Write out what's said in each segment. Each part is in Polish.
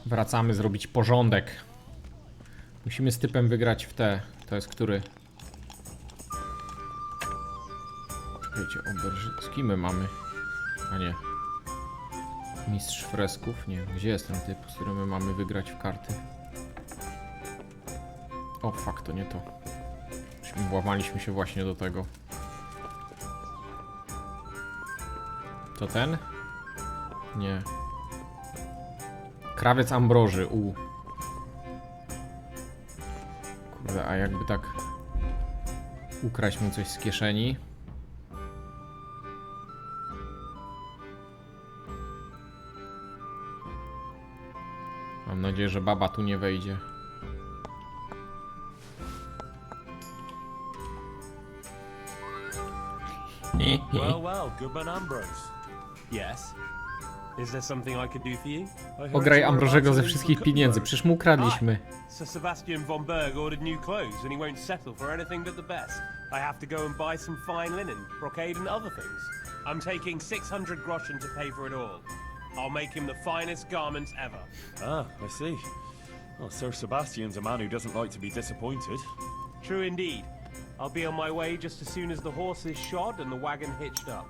Wracamy zrobić porządek. Musimy z typem wygrać w te. To jest który? Czekajcie, z kim my mamy? A nie. Mistrz fresków? Nie. Gdzie jest ten typ, z którym my mamy wygrać w karty? O, fuck, to nie to. Włamaliśmy się właśnie do tego. To ten? Nie. Krawiec Ambroży, Kurde, a jakby tak ukraść mu coś z kieszeni. Mam nadzieję, że baba tu nie wejdzie. Well, Goodman Ambrose. Yes. Is there something I could do for you? Ograj Ambrożego ze wszystkich pieniędzy, przecież mu ukradliśmy. Sir Sebastian von Berg ordered new clothes and he won't settle for anything but the best. I have to go and buy some fine linen, brocade and other things. I'm taking 600 groschen to pay for it all. I'll make him the finest garments ever. Ah, I see. Well, Sir Sebastian's a man who doesn't like to be disappointed. True indeed. I'll be on my way just as soon as the horse is shod and the wagon hitched up.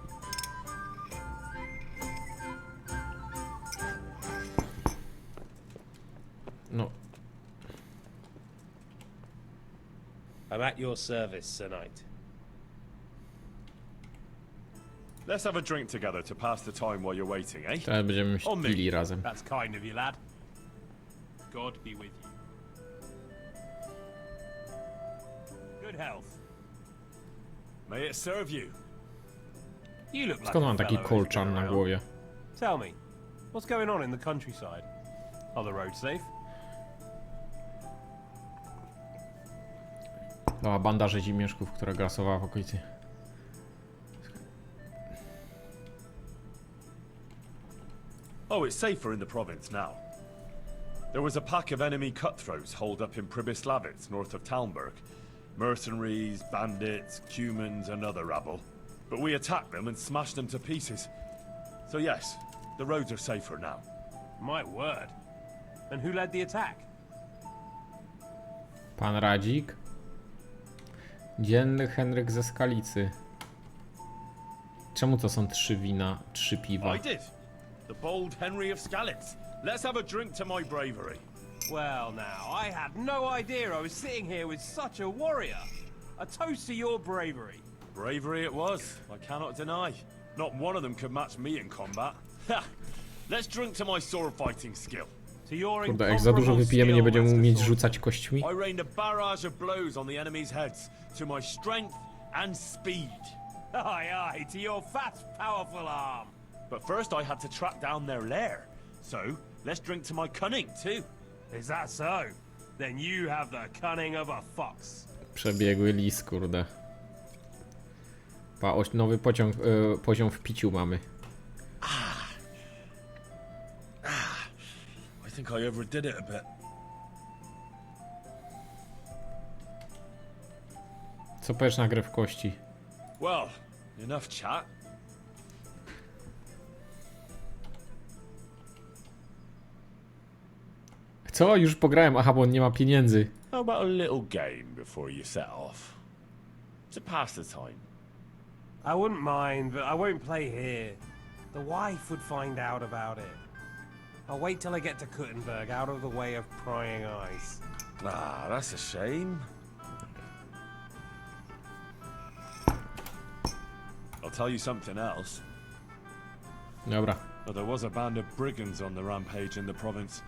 No. I'm at your service, Sir Knight. Let's have a drink together to pass the time while you're waiting, eh? Teraz będziemy pili razem. That's kind of you, lad. God be with you. Good health. May it serve you. You look like Skąd a mam taki fellow who's kolczan been na around. głowie? Tell me, what's going on in the countryside? Are the roads safe? Była banda rzezimieszków, która grasowała w okolicy. Oh, it's safer in the province now. There was a pack of enemy cutthroats holed up in Pribyslavitz, north of Talmberg. Mercenaries, bandits, Cumans, and other rabble. But we attacked them and smashed them to pieces. So yes, the roads are safer now. My word. And who led the attack? Pan Radzik. Dzienny Henryk ze Skalicy. Czemu to są 3 wina, 3 piwa? I did. The bold Henry of Skalitz. Let's have a drink to my bravery. Well now, I had no idea I was sitting here with such a warrior. A toast to your bravery. Bravery it was, I cannot deny. Not one of them could match me in combat. Ha! Let's drink to my sword fighting skill. To your Kurde, jak za dużo wypijemy, nie będziemy umieć rzucać kośćmi. I rained a barrage of blows on the enemy's heads to my strength and speed. Aye, aye, to your fat, powerful arm. But first I had to track down their lair. So, let's drink to my cunning too. Is that so? Then you have the cunning of a fox. Przebiegły lis, kurde. Pa, nowy poziom w piciu mamy. I think I overdid it a bit. Co powiesz na grę w kości? Well, enough chat. Co? Już pograłem, aha, bo on nie ma pieniędzy. How about a little game before you set off? To pass the time. I wouldn't mind, but I won't play here. The wife would find out about it. I'll wait till I get to Kuttenberg, out of the way of prying eyes. Ah, that's a shame. I'll tell you something else. Dobra. Well, there was a band of brigands on the rampage in the province.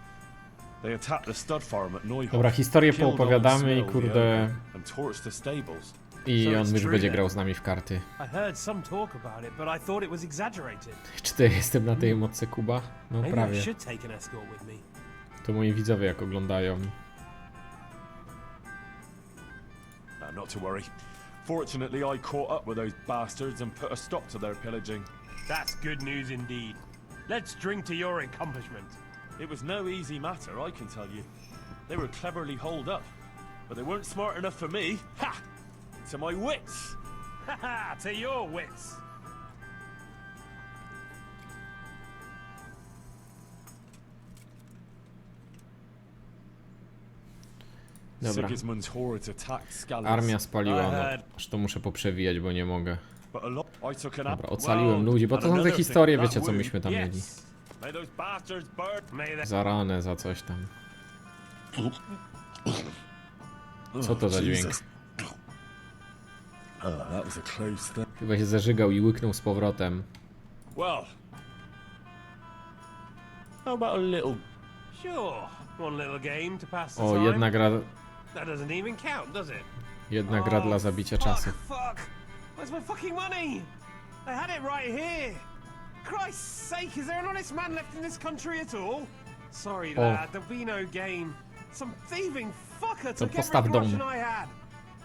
They attacked the stud farm at Neuhof. Dobra, historię killed old poopowiadamy i Smil, the kurde... owner, and torched the stables. I on już będzie grał z nami w karty. I heard some talk about it, but I thought it was exaggerated. Czy to jestem na tej emotce Kuba? No Maybe I prawie. should take an escort with me. To moi widzowie jak oglądają. Not to worry. Fortunately, I caught up with those bastards and put a stop to their pillaging. That's good news indeed. Let's drink to your accomplishment. It was no easy matter, I can tell you. They were cleverly holed up, but they weren't smart enough for me. Ha! To my wits! Ha ha! To your wits! Dobra. Sigismund's hordes attacked Scalise. Armia spaliła, no. Aż to muszę poprzewijać, bo nie mogę. But a lot I took an Dobra, ocaliłem ludzi, bo to są te historie, wiecie co myśmy tam mieli. May those bastards burn. May they... Za ranę, za coś tam. Co to za dźwięk? That was a close thing. Chyba się zażygał i łyknął z powrotem. Well, how about a little? Sure. One little game to pass the O, time. jedna gra... That doesn't even count, does it? Jedna gra dla zabicia czasu. Fuck! Where's my fucking money? I had it right here. Christ's sake, is there an honest man left in this country at all? Sorry, lad, there'll be no game. Some thieving fucker took postaw every dom. groschen I had.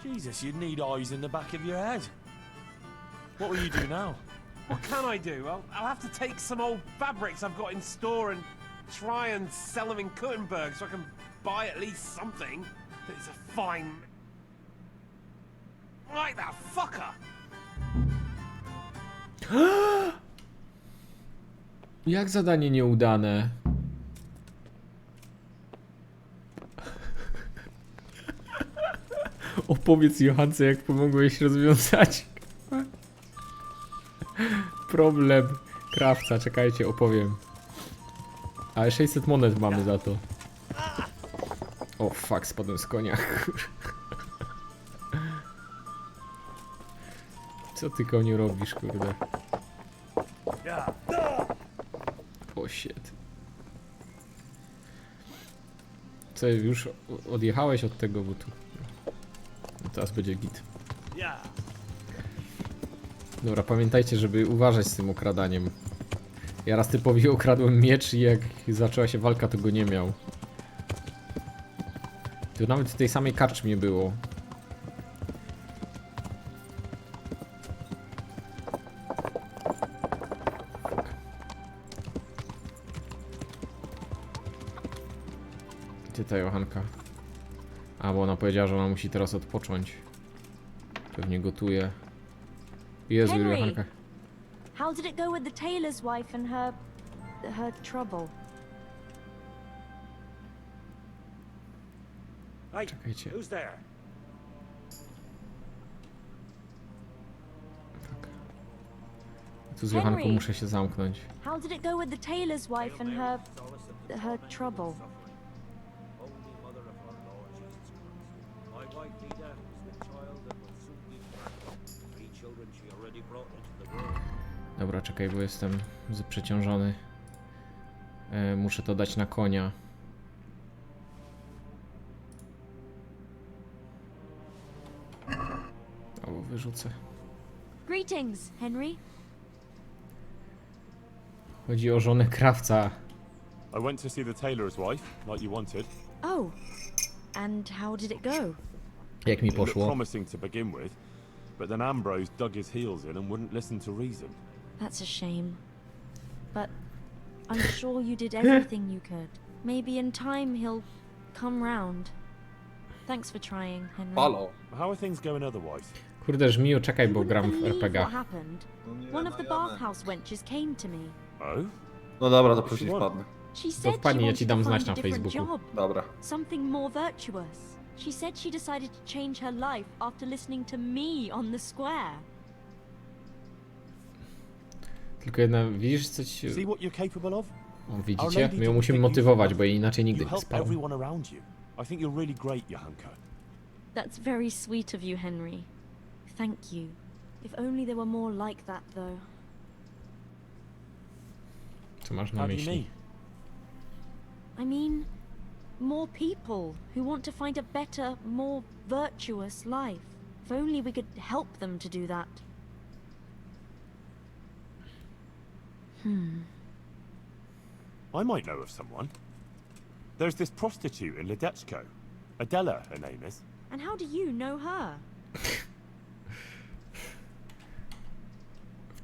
Jesus, you'd need eyes in the back of your head. What will you do now? What can I do? I'll have to take some old fabrics I've got in store and try and sell them in Kuttenberg so I can buy at least something that is a fine... Like that fucker! Jak zadanie nieudane? Opowiedz Johance, jak pomogłeś rozwiązać problem krawca. Czekajcie, opowiem. Ale 600 monet mamy za to. O fuck, spadłem z konia. Co ty, koniu, robisz, kurde? O shit. Co, już odjechałeś od tego butu? No teraz będzie git. Dobra, pamiętajcie, żeby uważać z tym okradaniem. Ja raz typowi okradłem miecz i jak zaczęła się walka, to go nie miał. To nawet w tej samej karczmie było. Gdzie ta Johanka? A, bo ona powiedziała, że ona musi teraz odpocząć. Pewnie gotuje. Jezu, Henry! Johanka. How did it go with the tailor's wife and her trouble? Hey, Czekajcie. who's there? Tu z Johanką Henry! muszę się zamknąć. How did it go with the tailor's wife and her trouble? Only mother of our Lord Jesus Christ. My wife Lida is the child that will soon be born. 3 children she already brought into the world. Dobra, czekaj, bo jestem przeciążony. Muszę to dać na konia. Albo wyrzucę. Greetings, Henry. Chodzi o żonę krawca. I went to see the tailor's wife, like you wanted. Oh, and how did it go? Jak mi It looked poszło? promising to begin with, but then Ambrose dug his heels in and wouldn't listen to reason. That's a shame. But I'm sure you did everything you could. Maybe in time he'll come round. Thanks for trying, Henry. Halo. How are things going otherwise? Kurde, Żmiju, czekaj, You bo wouldn't gram w believe RPG. what happened. One of the bathhouse wenches came to me. Oh? No dobra, to później wpadnę. She said she wpadnij, ja ci wanted dam to znać find na a different Facebooku. job, Dobra. something more virtuous. She said she decided to change her life after listening to me on the square. Tylko jedna, widzisz co ci się... See what you're capable of? O, widzicie? My ją musimy motywować, bo jej inaczej nigdy You nie help spał. everyone around you. I think you're really great, Johanka. That's very sweet of you, Henry. Thank you. If only there were more like that, though. Co masz na How do you mean? myśli? I mean, more people who want to find a better, more virtuous life. If only we could help them to do that. I might know of someone. There's this prostitute in Ledechko. Adela, her name is. And how do you know her?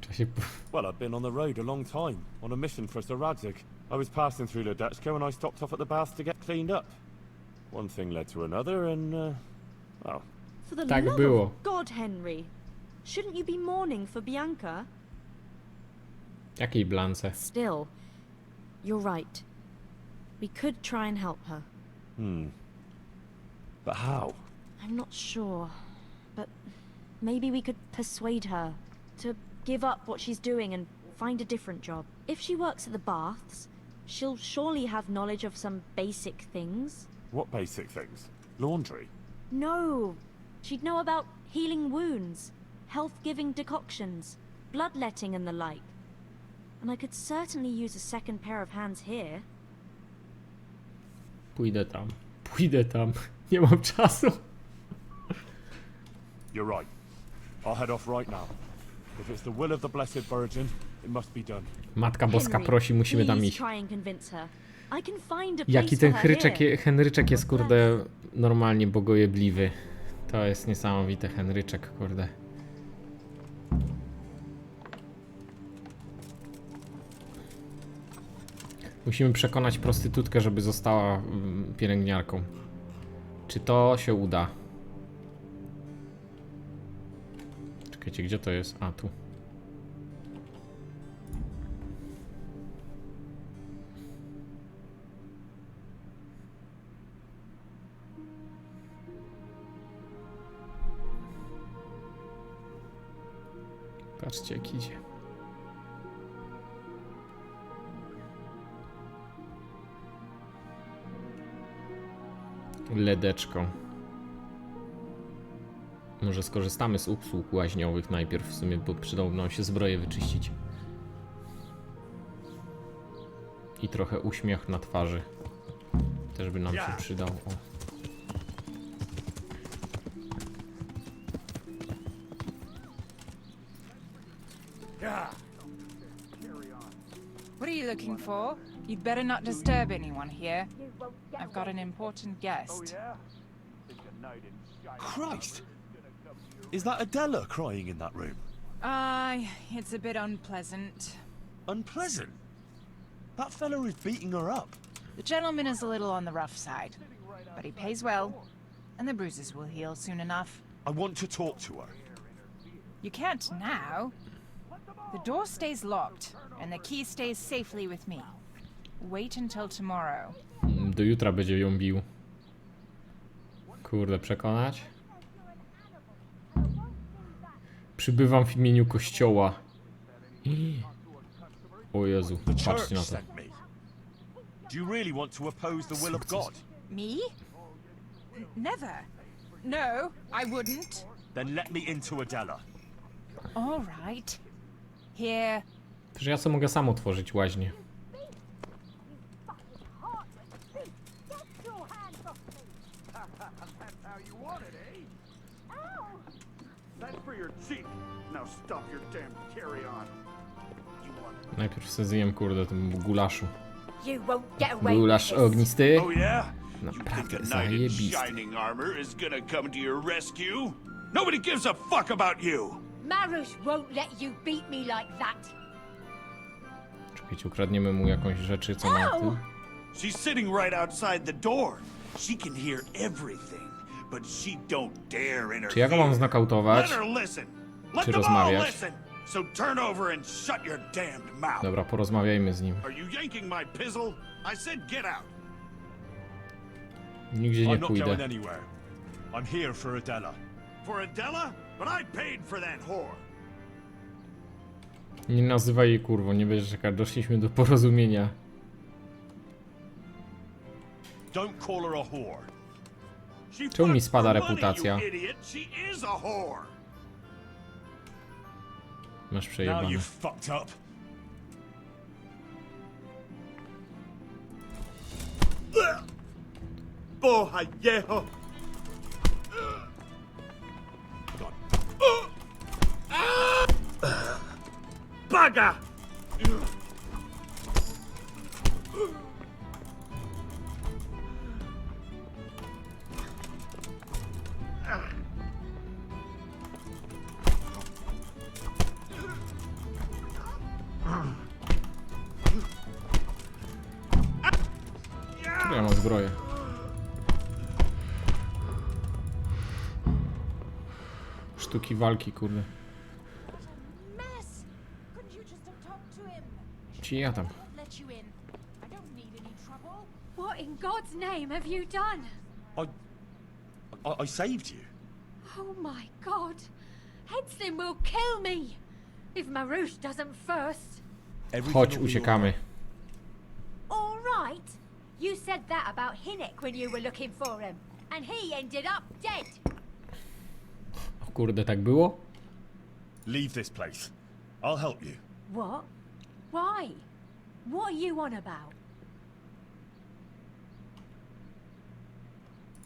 W czasie... Well, I've been on the road a long time, on a mission for Sir Radzig. I was passing through Ledechko and I stopped off at the baths to get cleaned up. One thing led to another and, well, For the Tak love było. of God, Henry. Shouldn't you be mourning for Bianca? Jakiej blance? Still, you're right. We could try and help her. But how? I'm not sure, but maybe we could persuade her to give up what she's doing and find a different job. If she works at the baths, she'll surely have knowledge of some basic things. What basic things? Laundry? No, she'd know about healing wounds, health-giving decoctions, bloodletting and the like. And I could certainly use a second pair of hands here. Pójdę tam. Pójdę tam. Nie mam czasu. You're right. I'll head off right now. If it's the will of the Blessed Virgin, it must be done. Matka Boska Henry, prosi, musimy tam please iść. try and convince her. I can find a place Jaki ten for her here. Henryczek jest, kurde, normalnie bogojebliwy. To jest niesamowite, Henryczek, kurde. Musimy przekonać prostytutkę, żeby została pielęgniarką. Czy to się uda? Czekajcie, gdzie to jest? A, tu. Patrzcie, jak idzie. Ledeczką. Może skorzystamy z usług łaźniowych najpierw w sumie, bo przydałoby nam się zbroję wyczyścić. I trochę uśmiech na twarzy. Też by nam się przydał. O. What are you looking for? You'd better not disturb anyone here. I've got an important guest. Christ! Is that Adela crying in that room? Aye, it's a bit unpleasant. Unpleasant? That fella is beating her up. The gentleman is a little on the rough side, but he pays well, and the bruises will heal soon enough. I want to talk to her. You can't now. The door stays locked, and the key stays safely with me. Wait until tomorrow. Do jutra będzie ją bił. Kurde, przekonać? Przybywam w imieniu kościoła. O Jezu, The patrzcie church na to. sent me. Do you really want to oppose the will of God? Me? Never. No, I wouldn't. Then let me into Adela. All right. Here. Przecież ja sobie mogę sam otworzyć łaźnię. Najpierw sobie zjem, kurde, tym gulaszu. Gulasz ognisty. Oh yeah? Naprawdę You think a knight in zajebisty. shining armor is gonna come to your rescue? Nobody gives a fuck about you! Marush won't let you beat me like that. Czekajcie, ukradniemy mu jakąś rzeczy, co ma tu. She's sitting right outside the door. She can hear everything, but she don't dare interfere. Czy ja go mam znokautować? Let her listen. Let Czy them all rozmawiać? listen. So turn over and shut your damned mouth. Dobra, porozmawiajmy z nim. Are you yanking my pizzle? I said get out. Nigdzie nie I'm not going pójdę. anywhere. I'm here for Adela. For Adela? But I paid for that whore. Nie nazywaj jej kurwą, nie będziesz czekać. Doszliśmy do porozumienia. Don't call her a whore. She Czemu mi fucks spada for money, reputacja? you idiot. She is a whore. Masz Now przejebane. you've fucked up. Bohayeho. Baga! Czekaj, ja mam zbroję. Sztuki walki, kurde. Miss, couldn't you just have talked to him? Ci ja tam. I'll let you in. I don't need any trouble. What in God's name have you done? I saved you. Oh my god. Hedslim will kill me. If Marouche doesn't first. Chodź, uciekamy. All right. You said that about Hinnick when you were looking for him. And he ended up dead. O kurde, tak było? Leave this place. I'll help you. What? Why? What are you on about?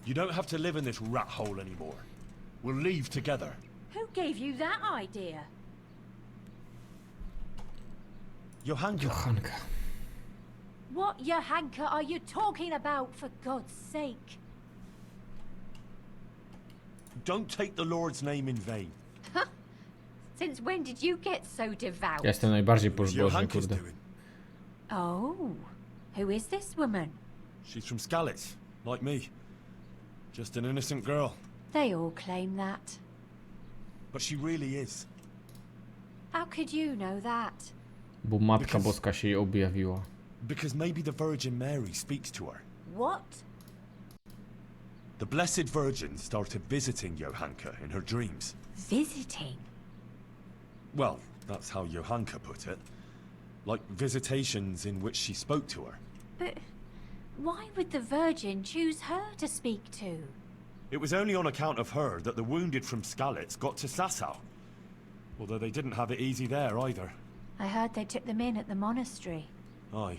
You don't have to live in this rat hole anymore. We'll leave together. Who gave you that idea? Johanka. Johanka. What Johanka are you talking about, for God's sake? Don't take the Lord's name in vain. Since when did you get so devout? Ja jestem najbardziej It's pobożny, Johanka's kurde. doing. Oh, who is this woman? She's from Skalitz, like me. Just an innocent girl. They all claim that. But she really is. How could you know that? Bo Matka Because- Boska się jej objawiła. Because maybe the Virgin Mary speaks to her. What? The Blessed Virgin started visiting Johanka in her dreams. Visiting? Well, that's how Johanka put it. Like visitations in which she spoke to her. But why would the Virgin choose her to speak to? It was only on account of her that the wounded from Skalitz got to Sasau. Although they didn't have it easy there either. I heard they took them in at the monastery. Aye.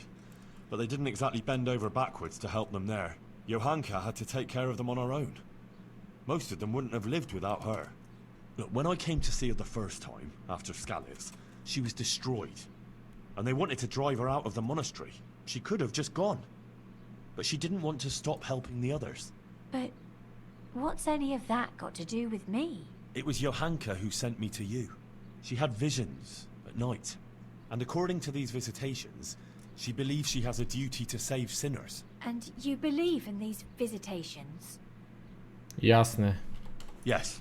But they didn't exactly bend over backwards to help them there. Johanka had to take care of them on her own. Most of them wouldn't have lived without her. Look, when I came to see her the first time, after Skalitz, she was destroyed. And they wanted to drive her out of the monastery. She could have just gone. But she didn't want to stop helping the others. But what's any of that got to do with me? It was Johanka who sent me to you. She had visions at night. And according to these visitations, she believes she has a duty to save sinners. And you believe in these visitations? Jasne. Yes,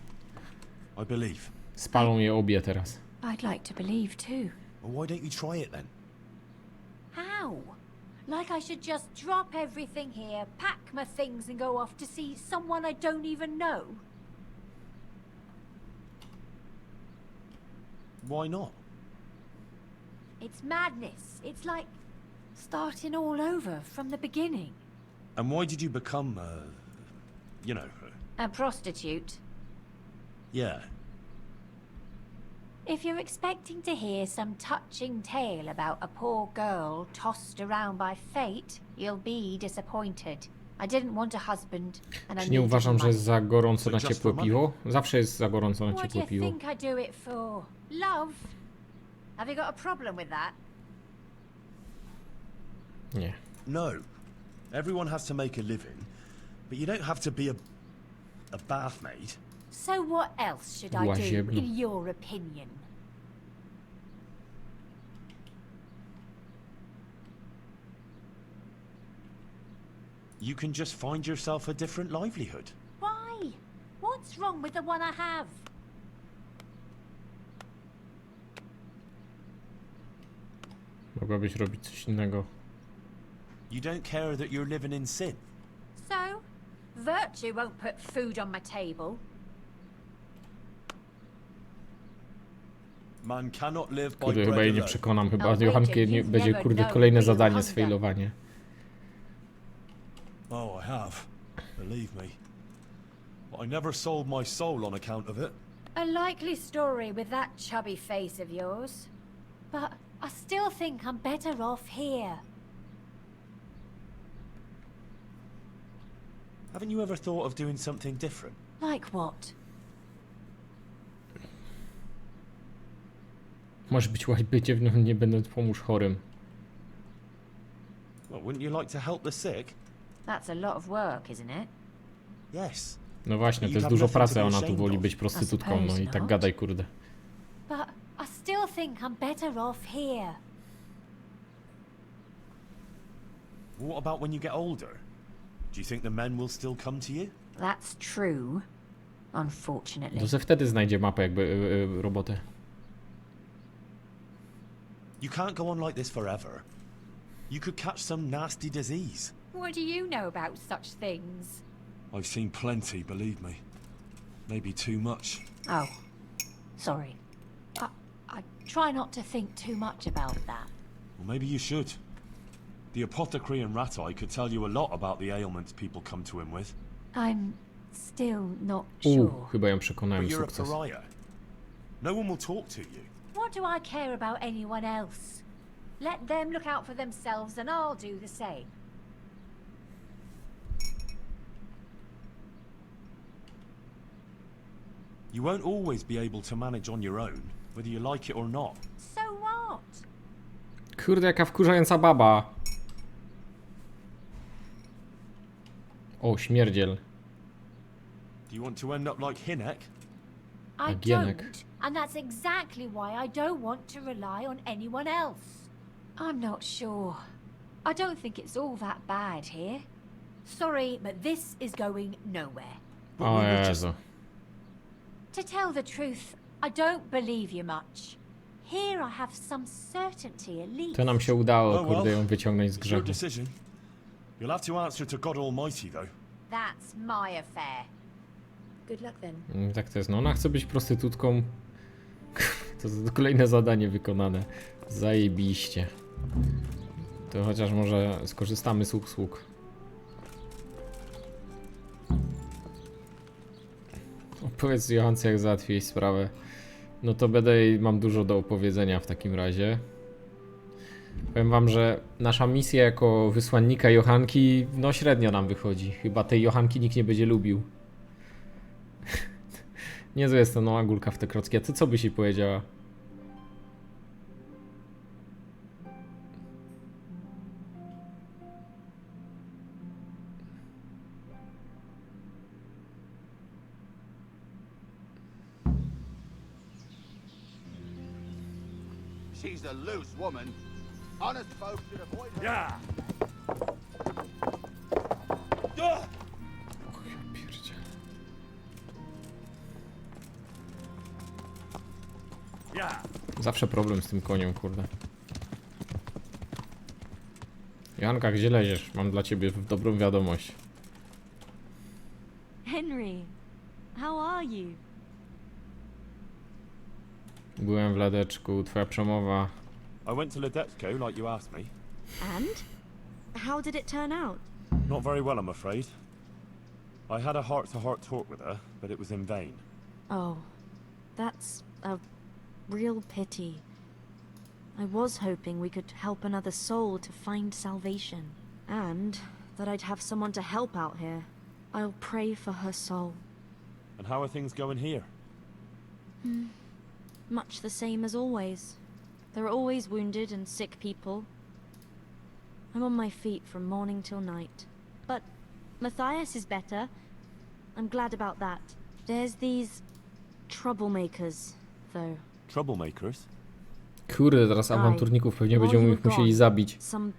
I believe. Spalą je obie teraz. I'd like to believe too. Well, why don't you try it then? How? Like I should just drop everything here, pack my things and go off to see someone I don't even know? Why not? It's madness. It's like starting all over from the beginning. And why did you become, A prostitute. yeah. If you're expecting to hear some touching tale about a poor girl tossed around by fate, you'll be disappointed. I didn't want a husband, and I Czy nie needed uważam, że money. jest za gorąco na So just ciepłe for money? piwo? Zawsze jest za gorąco na What do ciepłe you piwo. think I do it for? Love? Have you got a problem with that? Nie. No. Everyone has to make a living, but you don't have to be a bath maid. So what else should I do, Łaziebno. in your opinion? You can just find yourself a different livelihood. Why? What's wrong with the one I have? Mogłabyś robić coś innego. You don't care that you're living in sin. So, virtue won't put food on my table. Man cannot live by Kurde, bread chyba jej nie alone. przekonam. Chyba Oh, Johankę wait, nie, you've będzie, never kurde, known kolejne real zadanie hunger. sfailowanie. Oh, I have. Believe me. But I never sold my soul on account of it. A likely story with that chubby face of yours. But I still think I'm better off here. Haven't you ever thought of doing something different? Like what? Masz być łajbyciem, nie będąc pomóż chorym. Well, wouldn't you like to help the sick? That's a lot of work, isn't it? Yes. No właśnie, to You'd jest have dużo nothing to pracy, be a ona tu ashamed woli of. być prostytutką, no suppose i tak not. gadaj, kurde. But I still think I'm better off here. What about when you get older? Do you think the men will still come to you? That's true. Unfortunately. To ze wtedy znajdzie mapę jakby robotę. You can't go on like this forever. You could catch some nasty disease. What do you know about such things? I've seen plenty, believe me. Maybe too much. Oh, sorry. I try not to think too much about that. Well, maybe you should. The apothecary in Rattay could tell you a lot about the ailments people come to him with. I'm still not sure. Chyba ją But przekonałem you're a sukces. pariah. No one will talk to you. What do I care about anyone else? Let them look out for themselves and I'll do the same. You won't always be able to manage on your own, whether you like it or not. So what? Kurde, jaka wkurzająca baba. O, śmierdziel. Do you want to end up like Hinek? I Agienek. don't, and that's exactly why I don't want to rely on anyone else. I'm not sure. I don't think it's all that bad here. Sorry, but this is going nowhere. O Jezu. To tell the truth, I don't believe you much. Here I have some certainty at least. To nam się udało, Oh, well. kurde, ją wyciągnąć z It's your grzechu. decision. You'll have to answer to God Almighty, though. That's my affair. Good luck then. Tak to jest. No ona chce być prostytutką. To kolejne zadanie wykonane. Zajebiście. To chociaż może skorzystamy z usług. Opowiedz Johance, jak załatwiłeś sprawę. No to mam dużo do opowiedzenia w takim razie. Powiem wam, że nasza misja jako wysłannika Johanki, no średnio nam wychodzi. Chyba tej Johanki nikt nie będzie lubił. Niezłe jest to nowa gulka w te krocki. A ty co byś jej powiedziała? She's a loose woman. Honest folks should avoid her. Yeah! Och, ja pierdzielę. Yeah! Zawsze problem z tym koniem, kurde. Johanka, gdzie leziesz? Mam dla ciebie dobrą wiadomość. Henry, how are you? Byłem w Ladeczku, twoja przemowa. I went to Ledetko, like you asked me. And? How did it turn out? Not very well, I'm afraid. I had a heart-to-heart talk with her, but it was in vain. Oh, that's a real pity. I was hoping we could help another soul to find salvation. And that I'd have someone to help out here. I'll pray for her soul. And how are things going here? Much the same as always. There are always wounded and sick people. I'm on my feet from morning till night. But Matthias is better. I'm glad about that. There's these troublemakers, though. Troublemakers? Kurde, teraz awanturników pewnie While będziemy you ich were musieli gone, zabić. some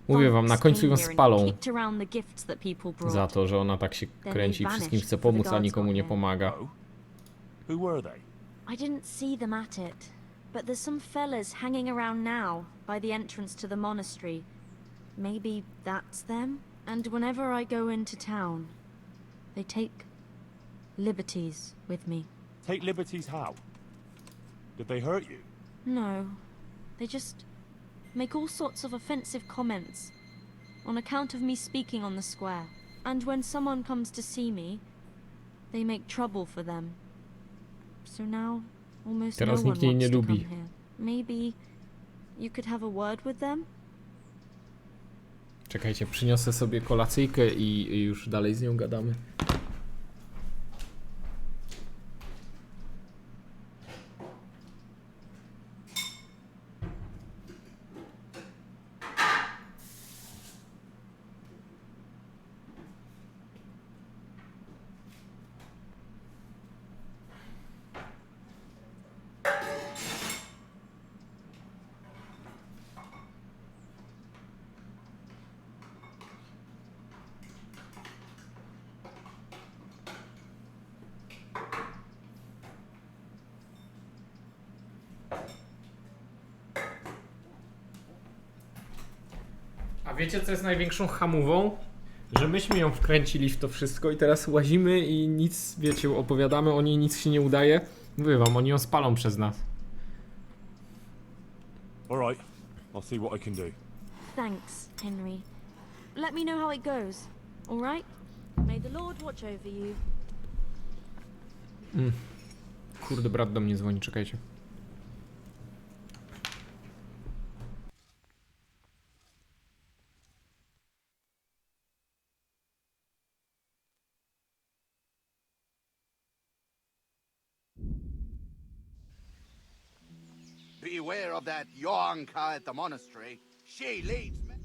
Mówię wam, na thugs końcu came ją here and spalą. kicked around the gifts that people brought. Za to, że ona tak się kręci i wszystkim chce pomóc, a nikomu nie pomaga. Oh? Who were they? I didn't see them at it, but there's some fellas hanging around now by the entrance to the monastery. Maybe that's them? And whenever I go into town, they take liberties with me. Take liberties how? Did they hurt you? No, they just make all sorts of offensive comments on account of me speaking on the square. And when someone comes to see me, they make trouble for them. So now, almost no Teraz one nikt jej nie wants to come lubi. here. Maybe you could have a word with them? Czekajcie, przyniosę sobie kolacyjkę i już dalej z nią gadamy. A wiecie, co jest największą hamówą? że myśmy ją wkręcili w to wszystko i teraz łazimy i nic, wiecie, opowiadamy o niej, nic się nie udaje. Mówię wam, oni ją spalą przez nas. All right, I'll see what I can do. Thanks, Henry. Let me know how it goes, all right? May the Lord watch over you. Kurde, brat do mnie dzwoni, czekajcie. Beware of that Yonka at the monastery. She leads me.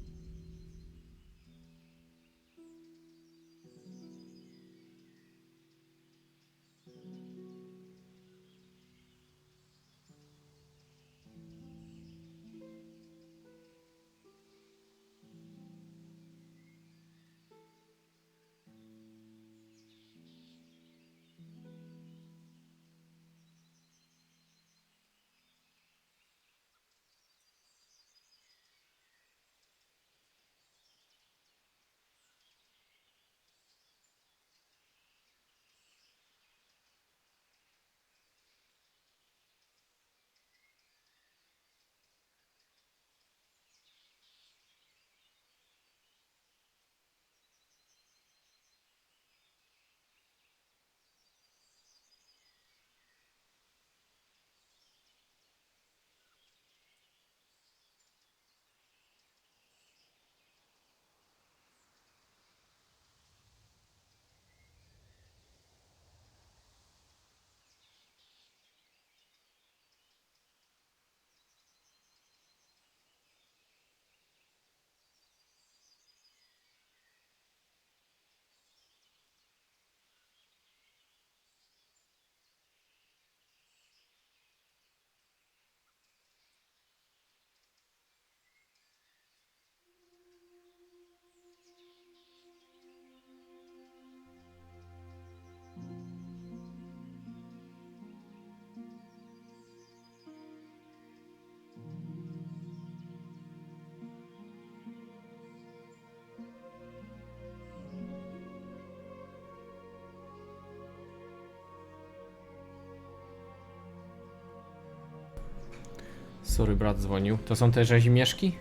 Sorry, brat dzwonił. To są te rzezimieszki?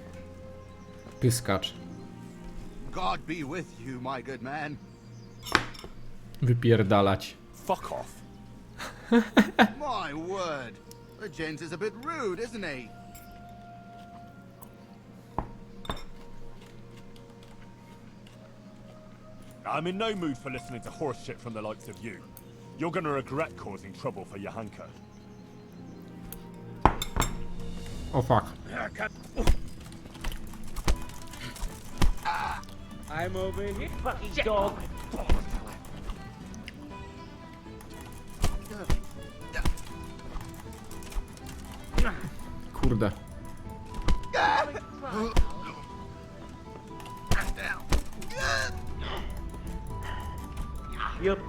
Pyskacz. God be with you, my good man. Wypierdalać. Fuck off. My word. The gent is a bit rude, isn't he? I'm in no mood for listening to horse shit from the likes of you. You're gonna regret causing trouble for Johanka. O fuck. I'm over here. Fucking dog. Kurde. Yep.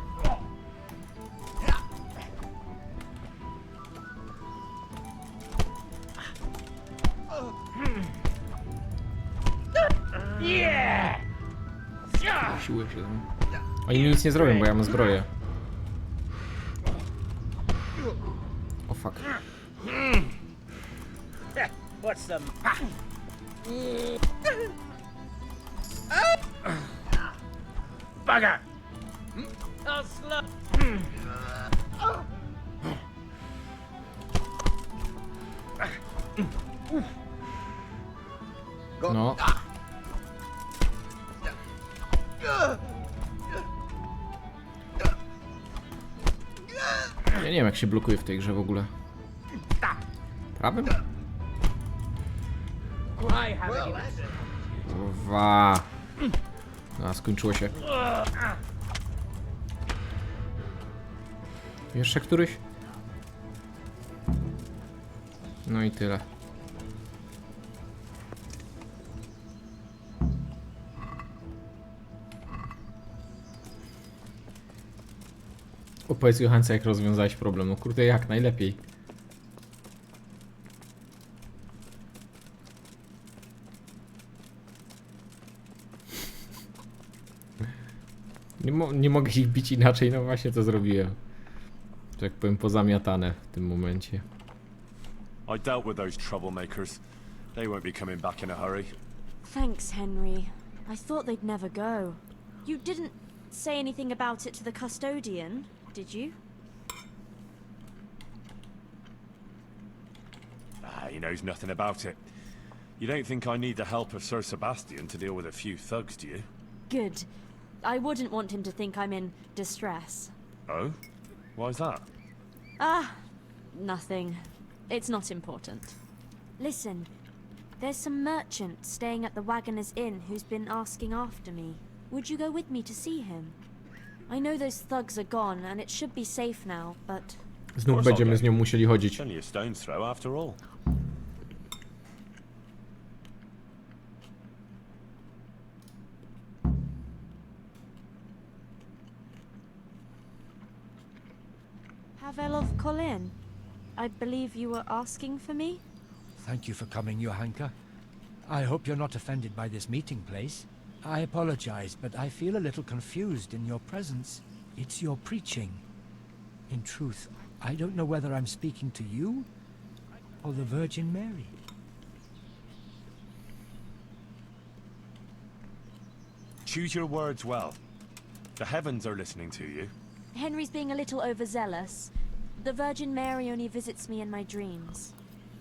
Yeah! Siły się tam. Oni mi nic nie zrobią, bo ja mam zbroję. O fuck. What's the... Bugger! Oh, slow. No. Ja nie wiem, jak się blokuje w tej grze w ogóle. Prawym? I haven't even... Kurwa. No, skończyło się. Jeszcze któryś? No i tyle. Opowiedz Johance, jak rozwiązałeś problem. No kurde, jak najlepiej. Nie mogę ich bić inaczej, no właśnie to zrobiłem. Że jak powiem, pozamiatane w tym momencie. I dealt with those troublemakers. They won't be coming back in a hurry. Thanks, Henry. I thought they'd never go. You didn't say anything about it to the custodian, did you? He knows nothing about it. You don't think I need the help of Sir Sebastian to deal with a few thugs, do you? Good. I wouldn't want him to think I'm in distress. Oh? Why's that? Ah, nothing. It's not important. Listen, there's some merchant staying at the Wagoner's Inn who's been asking after me. Would you go with me to see him? I know those thugs are gone and it should be safe now, but... Znów będziemy z nią musieli chodzić. It's only a stone's throw after all. Pavel of Colin, I believe you were asking for me? Thank you for coming, Johanka. I hope you're not offended by this meeting place. I apologize, but I feel a little confused in your presence. It's your preaching. In truth, I don't know whether I'm speaking to you or the Virgin Mary. Choose your words well. The heavens are listening to you. Henry's being a little overzealous. The Virgin Mary only visits me in my dreams.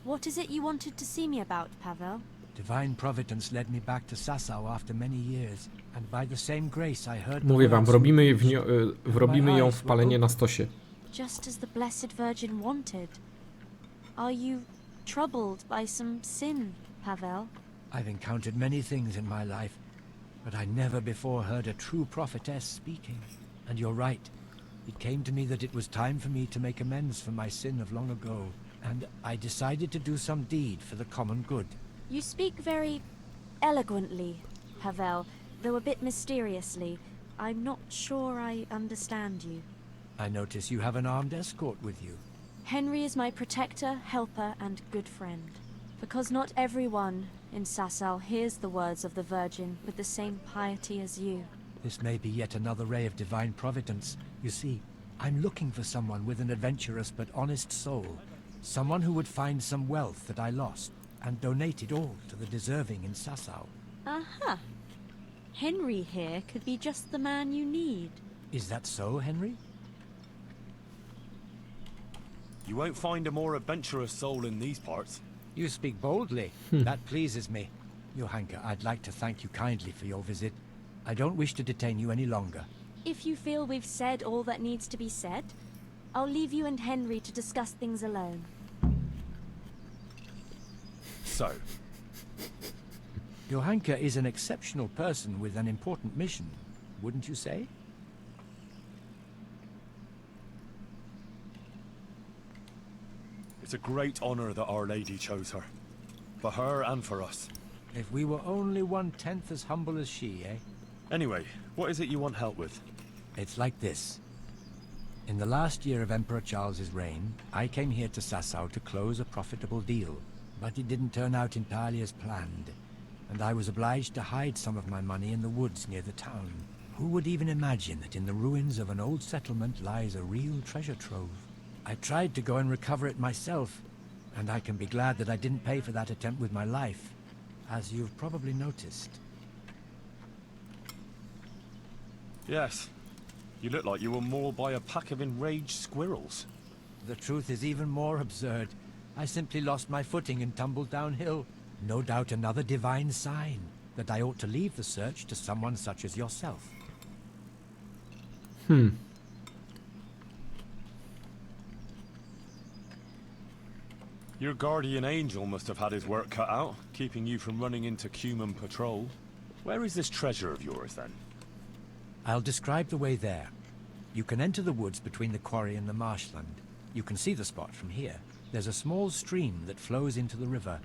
What is it you wanted to see me about, Pavel? Divine providence led me back to Sasau after many years, and by the same grace I heard. Mówię wam, wrobimy ją w palenie na stosie. Just as the Blessed Virgin wanted. Are you troubled by some sin, Pavel? I've encountered many things in my life, but I never before heard a true prophetess speaking. And you're right. It came to me that it was time for me to make amends for my sin of long ago, and I decided to do some deed for the common good. You speak very eloquently, Pavel, though a bit mysteriously. I'm not sure I understand you. I notice you have an armed escort with you. Henry is my protector, helper, and good friend. Because not everyone in Sasau hears the words of the Virgin with the same piety as you. This may be yet another ray of divine providence. You see, I'm looking for someone with an adventurous but honest soul. Someone who would find some wealth that I lost and donate it all to the deserving in Sasau. Aha. Henry here could be just the man you need. Is that so, Henry? You won't find a more adventurous soul in these parts. You speak boldly. That pleases me. Johanka, I'd like to thank you kindly for your visit. I don't wish to detain you any longer. If you feel we've said all that needs to be said, I'll leave you and Henry to discuss things alone. So, Johanka is an exceptional person with an important mission, wouldn't you say? it's a great honor that Our Lady chose her. For her and for us. If we were only 1/10 as humble as she, eh? Anyway, what is it you want help with? It's like this. In the last year of Emperor Charles's reign, I came here to Sasau to close a profitable deal, but it didn't turn out entirely as planned, and I was obliged to hide some of my money in the woods near the town. Who would even imagine that in the ruins of an old settlement lies a real treasure trove? I tried to go and recover it myself, and I can be glad that I didn't pay for that attempt with my life, as you've probably noticed. Yes. You look like you were mauled by a pack of enraged squirrels. The truth is even more absurd. I simply lost my footing and tumbled downhill. No doubt another divine sign that I ought to leave the search to someone such as yourself. Your guardian angel must have had his work cut out, keeping you from running into Cuman patrol. Where is this treasure of yours, then? I'll describe the way there. You can enter the woods between the quarry and the marshland. You can see the spot from here. There's a small stream that flows into the river.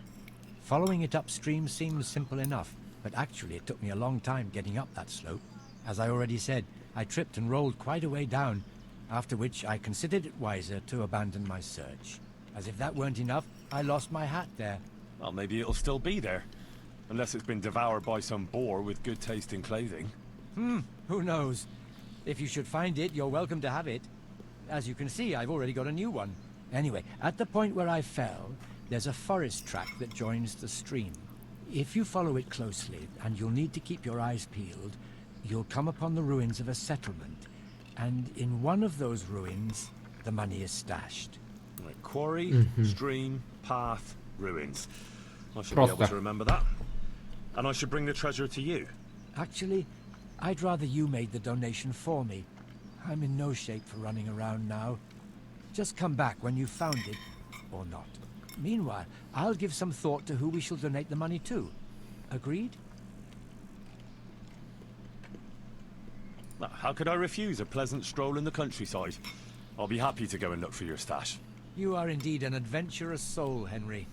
Following it upstream seems simple enough, but actually it took me a long time getting up that slope. As I already said, I tripped and rolled quite a way down, after which I considered it wiser to abandon my search. As if that weren't enough, I lost my hat there. Well, maybe it'll still be there. Unless it's been devoured by some boar with good taste in clothing. Who knows? If you should find it, you're welcome to have it. As you can see, I've already got a new one. Anyway, at the point where I fell, there's a forest track that joins the stream. If you follow it closely, and you'll need to keep your eyes peeled, you'll come upon the ruins of a settlement. And in one of those ruins, the money is stashed. Right, quarry, stream, path, ruins. I should be able to remember that. And I should bring the treasure to you. Actually, I'd rather you made the donation for me. I'm in no shape for running around now. Just come back when you've found it, or not. Meanwhile, I'll give some thought to who we shall donate the money to. Agreed? Well, how could I refuse a pleasant stroll in the countryside? I'll be happy to go and look for your stash. You are indeed an adventurous soul, Henry.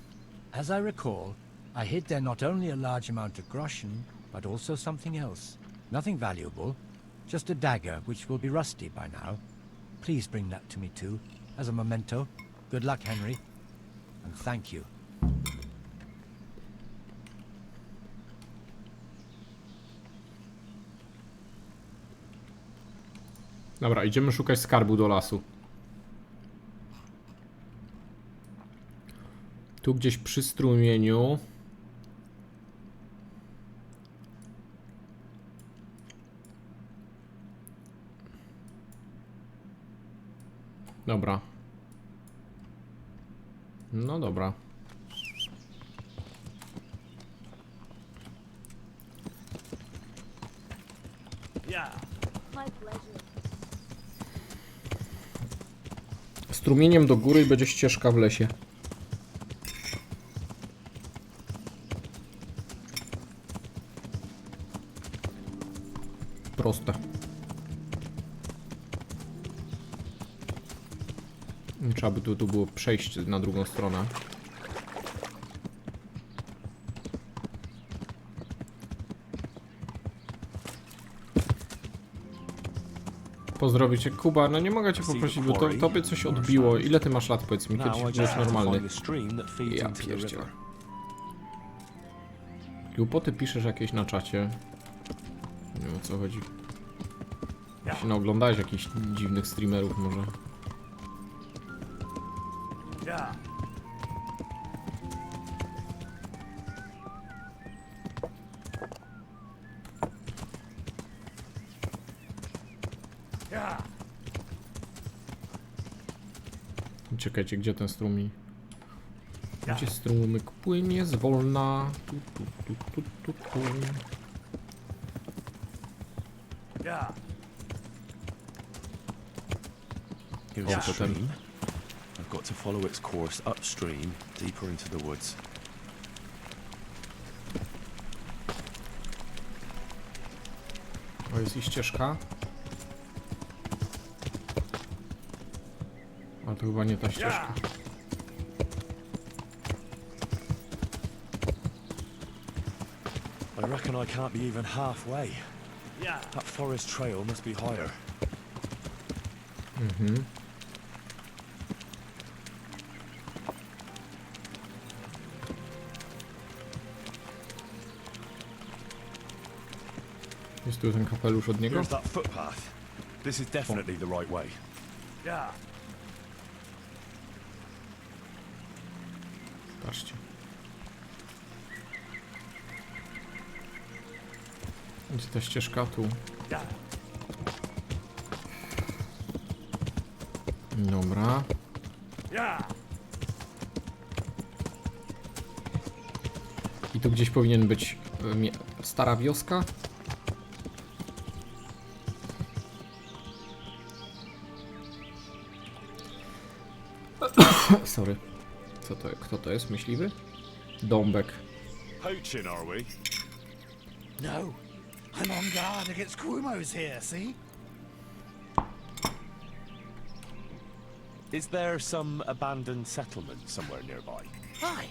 As I recall, I hid there not only a large amount of groschen, but also something else. Nothing valuable, just a dagger which will be rusty by now. Please bring that to me too, as a memento. Good luck, Henry. And thank you. Dobra, idziemy szukać skarbu do lasu. Tu gdzieś przy strumieniu. Dobra. No dobra. Strumieniem do góry i będzie ścieżka w lesie. Proste. Trzeba by tu było przejść na drugą stronę. Pozdrowić cię, Kuba. No nie mogę cię poprosić, bo tobie coś odbiło. Ile ty masz lat, powiedz mi, kiedy się czujesz normalny? Ja pierdzielę. Głupoty piszesz jakieś na czacie. Nie wiem, o co chodzi. Jeśli no, oglądałeś jakichś dziwnych streamerów może. Czekajcie, gdzie ten strumień? Gdzie strumyk płynie zwolna? Here's the stream. I've got to follow its course upstream, deeper into the woods. O, jest i ścieżka. A to chyba nie ta ścieżka. I reckon I can't be even halfway. That forest trail must be higher. Jest tu ten kapelusz od niego? Here's that footpath. This is definitely the right way. Patrzcie. Gdzie ta ścieżka? Tu. Dobra. I tu gdzieś powinien być stara wioska. Sorry. Kto to jest? Myśliwy? Dąbek. Poaching, are we? No, I'm on guard against Quumos here, see? Is there some abandoned settlement somewhere nearby? Aye,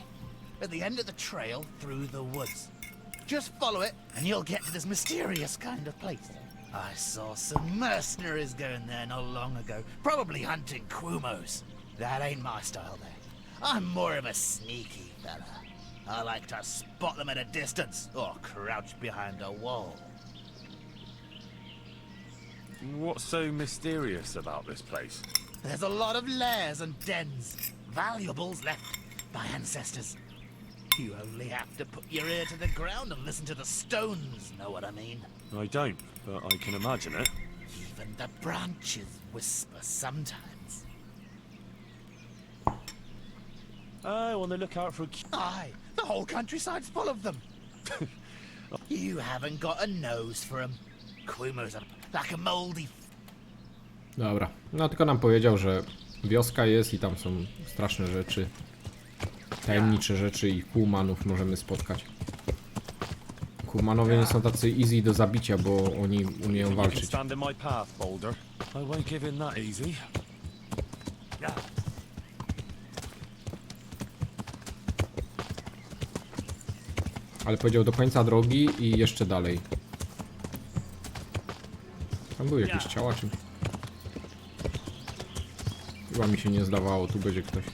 at the end of the trail through the woods. Just follow it and you'll get to this mysterious kind of place. I saw some mercenaries going there not long ago, probably hunting Quumos. That ain't my style there. I'm more of a sneaky fella. I like to spot them at a distance or crouch behind a wall. What's so mysterious about this place? There's a lot of lairs and dens. Valuables left by ancestors. You only have to put your ear to the ground and listen to the stones, know what I mean? I don't, but I can imagine it. Even the branches whisper sometimes. Oh, on the lookout for a Aye, the whole countryside's full of them. You haven't got a nose for them. Quimers are like a moldy. Dobra, no tylko nam powiedział, że wioska jest i tam są straszne rzeczy. Tajemnicze rzeczy i Kułmanów możemy spotkać. Kułmanowie nie są tacy easy do zabicia, bo oni umieją walczyć. Stand in my path, Boulder. I won't give in that easy. Ale powiedział do końca drogi i jeszcze dalej. Tam były jakieś ciała, czy... Chyba mi się nie zdawało, tu będzie ktoś.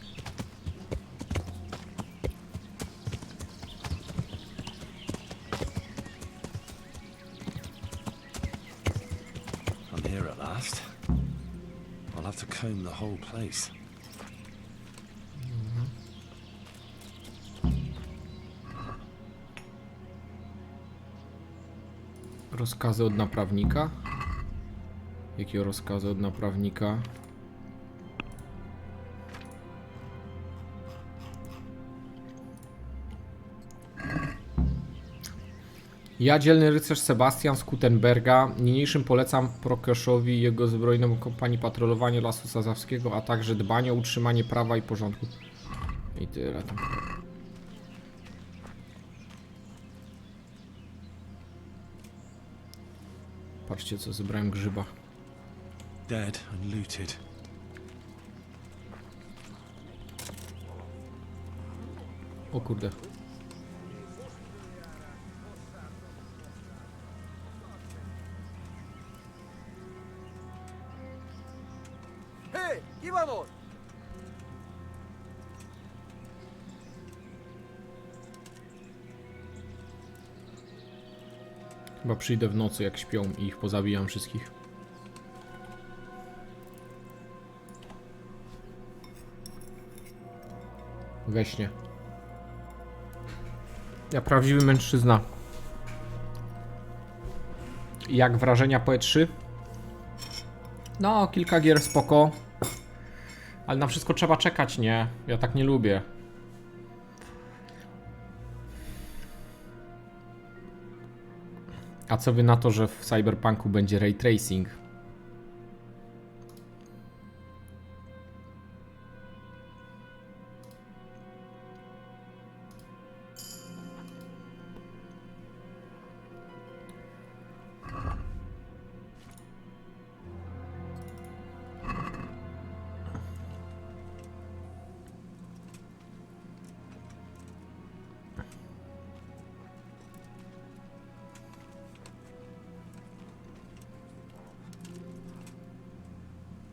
I'm here at last. I'll have to comb the whole place. Rozkazy od naprawnika? Jakie rozkazy od naprawnika? Ja, dzielny rycerz Sebastian z Kutenberga, niniejszym polecam Prokeszowi i jego zbrojnemu kompanii patrolowanie Lasu Sazawskiego, a także dbanie o utrzymanie prawa i porządku. I tyle tam. Patrzcie, co zebrałem grzyba. Dead and looted. O kurde. Hey, ¿qué vamos? Chyba przyjdę w nocy, jak śpią i ich pozabijam wszystkich. We śnie. Ja prawdziwy mężczyzna. Jak wrażenia po E3? No, kilka gier spoko. Ale na wszystko trzeba czekać, nie? Ja tak nie lubię. A co wy na to, że w Cyberpunku będzie ray tracing?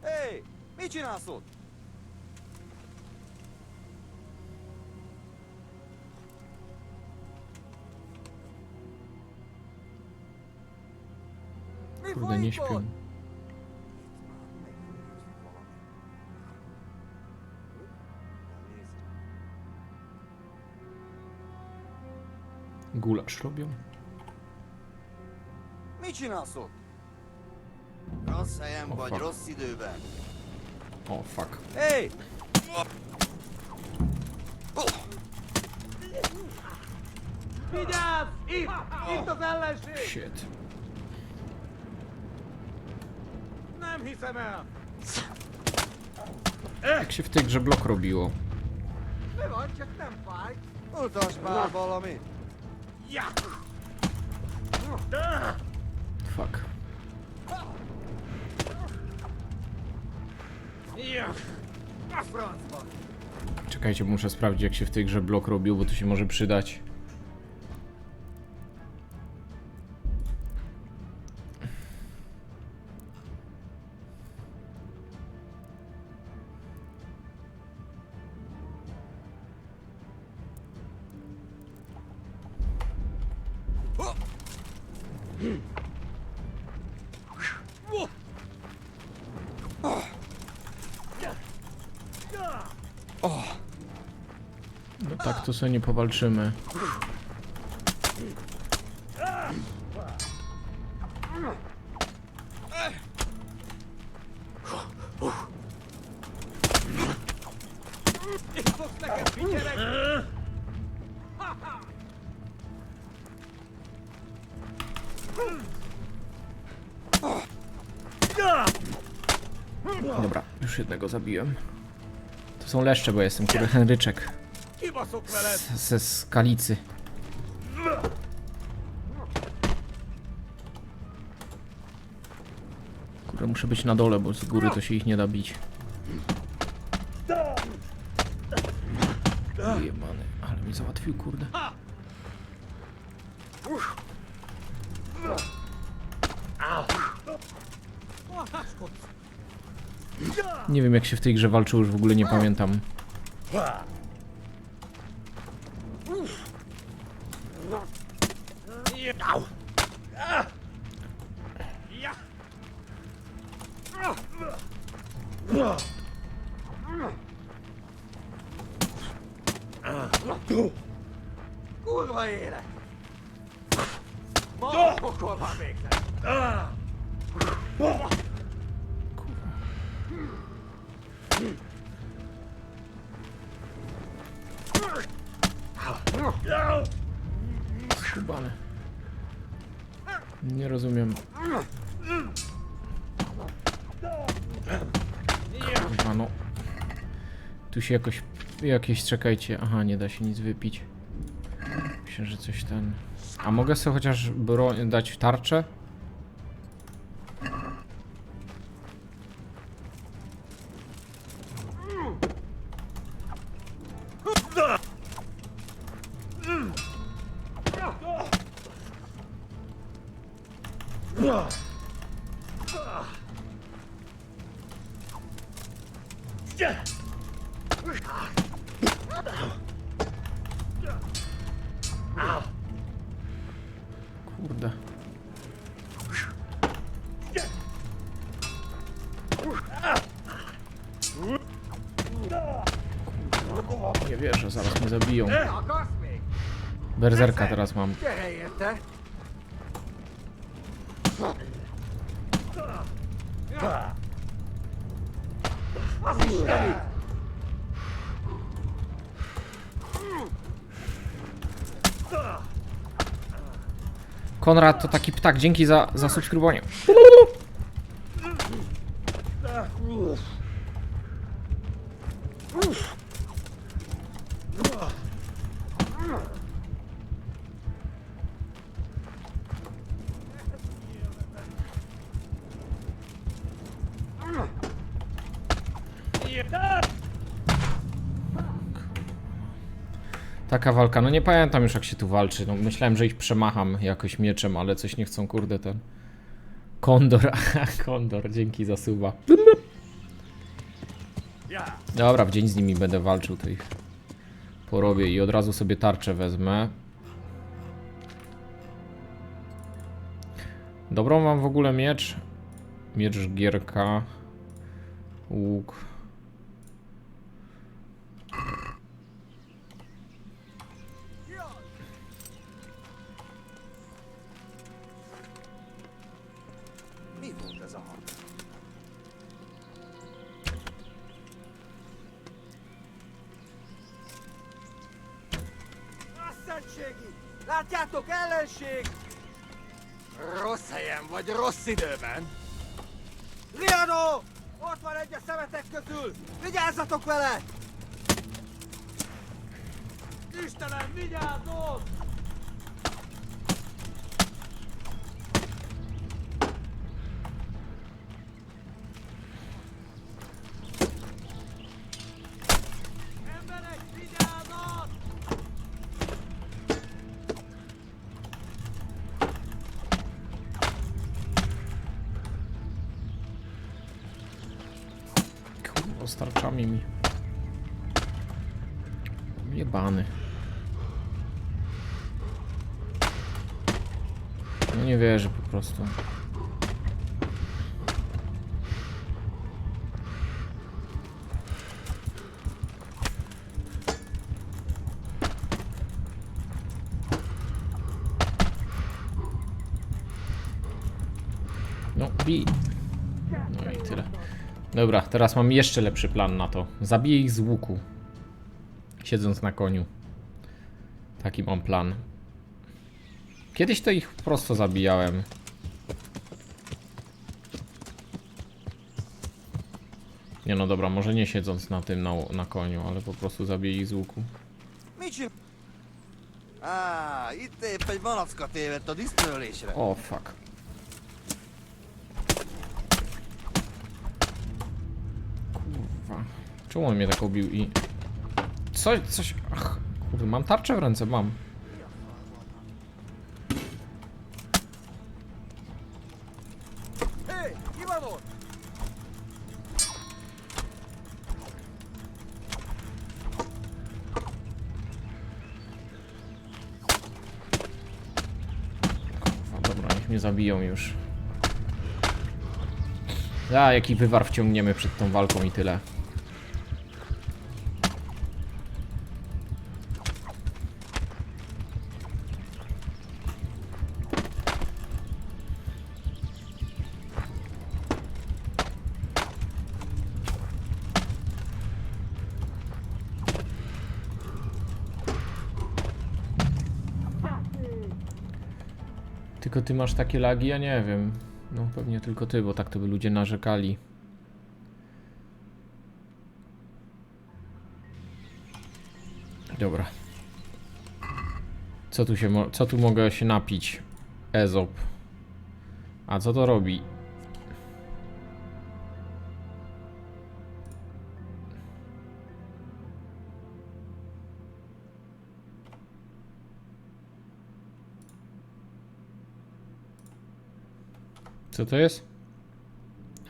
Hey, mici nasıl? Kurde, nie śpią. Gulasz robią? Mici nasıl? Rossz helyen Oh, vagy, fuck. rossz időben. O, fuck. Hey! Vigyázz! Itt! Itt az ellenség! Shit. Nem hiszem el! Jak się w tej grze blok robiło? Mi van, csak nem fáj? Utasd már valamit! Ja! Fuck. Ja! A francba! Czekajcie, muszę sprawdzić, jak się w tej grze blok robił, bo to się może przydać. tak to sobie nie powalczymy. Dobra, już jednego zabiłem. To są leszcze, bo jestem kurde Henryczek. Ze skalicy. Kurde, muszę być na dole, bo z góry to się ich nie da bić. Jebany, ale mi załatwił, kurde. Nie wiem, jak się w tej grze walczyło, już w ogóle nie pamiętam. Kurwa élet! Ma pokolba végleg! Skubany. Nie rozumiem. Kurwa, no. Tu się jakieś, czekajcie. Aha, nie da się nic wypić. Myślę, że coś ten... A mogę sobie chociaż dać tarczę? Kurde. Nie wierzę, zaraz mnie zabiją. Berserka teraz mam. Konrad to taki ptak, dzięki za subskrybowanie. Taka walka, no nie pamiętam już jak się tu walczy, no myślałem, że ich przemacham jakoś mieczem, ale coś nie chcą, kurde, ten... Kondor, Kondor, dzięki za suba. Dobra, w dzień z nimi będę walczył, to ich porobię i od razu sobie tarczę wezmę. Dobrą mam w ogóle miecz. Miecz gierka. Łuk. Mi volt ez a hang? Asszentségi! Látjátok, ellenség! Rossz helyen vagy, rossz időben. Liano! Ott van egy a szemetek közül! Vigyázzatok vele! Istenem, vigyázzon! Emberek, vigyázzat! Kurwa, z tarczami mi. Jebany. No nie wierzę po prostu. No, bij. No i tyle. Dobra, teraz mam jeszcze lepszy plan na to. Zabiję ich z łuku. Siedząc na koniu. Taki mam plan. Kiedyś to ich prosto zabijałem. Nie no dobra, może nie siedząc na tym, na koniu, ale po prostu zabiję ich z łuku. Itt épp egy malacka tévedt a disztrölésre. O, fuck. Kurwa. Czemu on mnie tak ubił i... Coś... Ach, kurde, mam tarczę w ręce, mam. Dobra, niech mnie zabiją już. A, jaki wywar wciągniemy przed tą walką i tyle. Tylko ty masz takie lagi? Ja nie wiem. No pewnie tylko ty, bo tak to by ludzie narzekali. Dobra. Co tu mogę się napić? Ezop. A co to robi? Co to jest?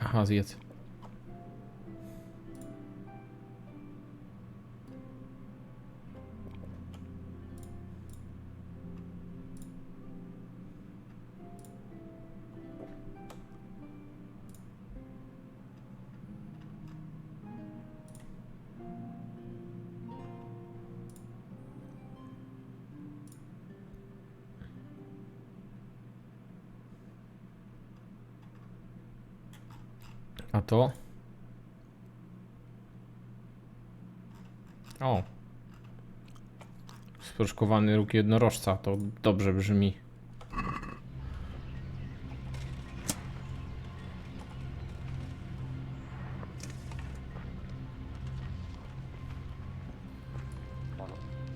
Aha, zjedz. A to? O. Sproszkowany róg jednorożca, to dobrze brzmi.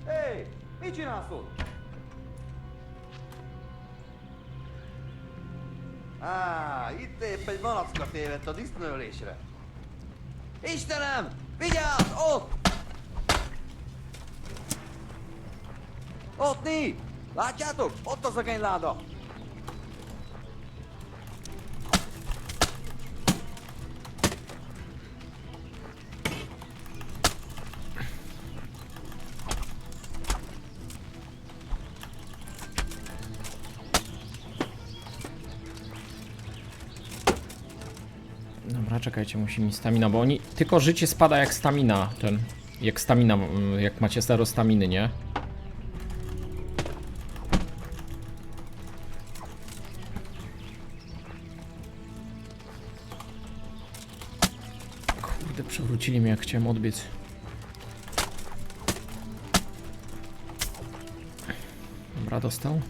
Hé, mit csinálsz ott? Itt épp egy malacka tévedt a disznőlésre. Istenem! Vigyázz! Ott! Ott mi? Látjátok? Ott az a genyláda! Dobra, czekajcie, musi mi stamina, bo oni... Tylko życie spada jak stamina, jak macie zero staminy, nie? Kurde, przewrócili mnie jak chciałem odbiec. Dobra, dostał.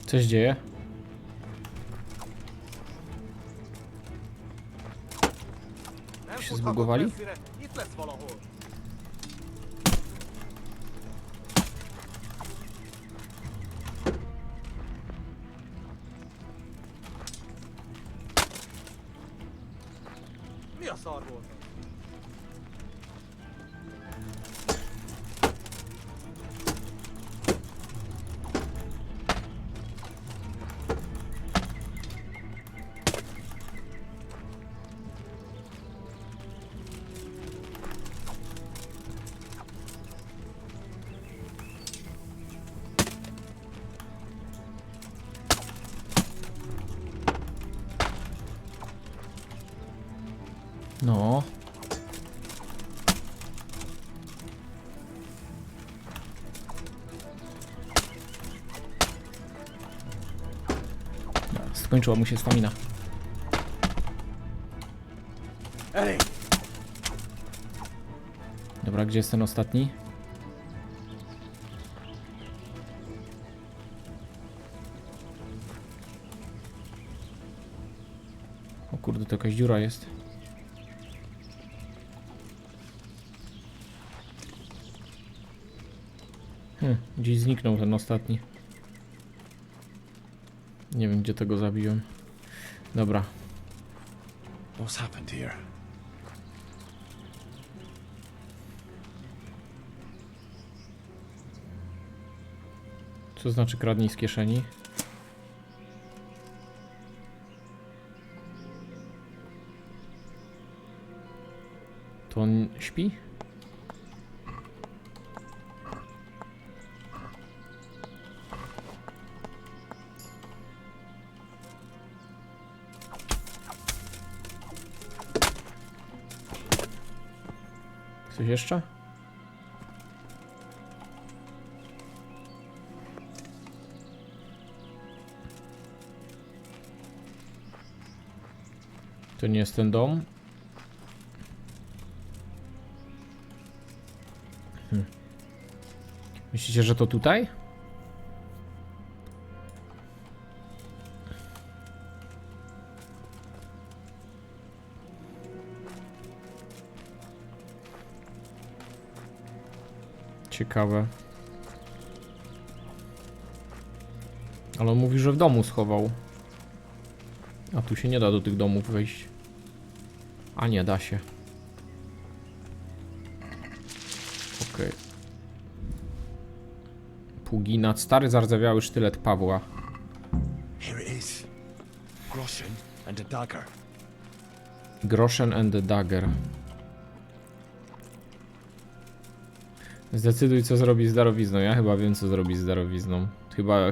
Coś dzieje? Się zbugowali? No. Skończyła mu się stamina. Dobra, gdzie jest ten ostatni? O kurde, to jakaś dziura jest. Gdzieś zniknął ten ostatni. Nie wiem, gdzie tego zabiłem. Dobra. What's happened here? Co znaczy kradnij z kieszeni? To on śpi? Coś jeszcze? To nie jest ten dom. Myślicie, że to tutaj? Ciekawe. Ale on mówi, że w domu schował. A tu się nie da do tych domów wejść. A nie, da się. Okej. Puginat. Stary zardzewiały sztylet Pawła. Here it is. Groschen and a dagger. Groschen and the dagger. Zdecyduj, co zrobić z darowizną. Ja chyba wiem, co zrobić z darowizną.